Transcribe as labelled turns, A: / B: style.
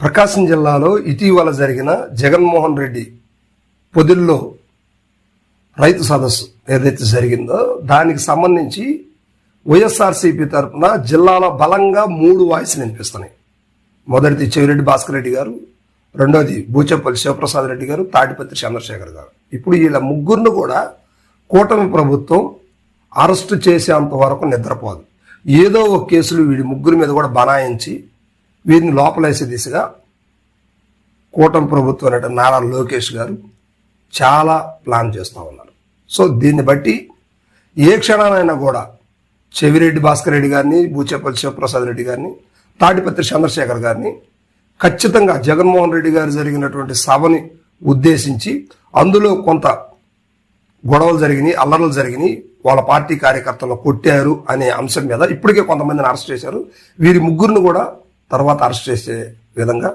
A: ప్రకాశం జిల్లాలో ఇటీవల జరిగిన జగన్మోహన్ రెడ్డి పొదిల్లో రైతు సదస్సు ఏదైతే జరిగిందో దానికి సంబంధించి వైఎస్ఆర్సీపీ తరఫున జిల్లాలో బలంగా 3 వాయిస్లు వినిపిస్తున్నాయి. మొదటిది చెవిరెడ్డి భాస్కర్ రెడ్డి గారు, రెండోది బూచేపల్లి శివప్రసాద్ రెడ్డి గారు, తాడిపత్రి చంద్రశేఖర్ గారు. ఇప్పుడు వీళ్ళ ముగ్గురును కూడా కూటమి ప్రభుత్వం అరెస్టు చేసేంత వరకు నిద్రపోదు. ఏదో ఒక కేసులు వీడి ముగ్గురు మీద కూడా బనాయించి వీరిని లోపలేసే దిశగా కూటమి ప్రభుత్వం అంటే నారా లోకేష్ గారు చాలా ప్లాన్ చేస్తూ ఉన్నారు. సో దీన్ని బట్టి ఏ క్షణానైనా కూడా చెవిరెడ్డి భాస్కర్ రెడ్డి గారిని, బూచేపల్లి శివప్రసాద్ రెడ్డి గారిని, తాడిపత్రి చంద్రశేఖర్ గారిని ఖచ్చితంగా జగన్మోహన్ రెడ్డి గారు జరిగినటువంటి సభని ఉద్దేశించి అందులో కొంత గొడవలు జరిగినాయి, అల్లర్లు జరిగినాయి, వాళ్ళ పార్టీ కార్యకర్తలను కొట్టారు అనే అంశం మీద ఇప్పటికే కొంతమందిని అరెస్ట్ చేశారు. వీరి ముగ్గురిని కూడా తర్వాత అరెస్ట్ చేసే విధంగా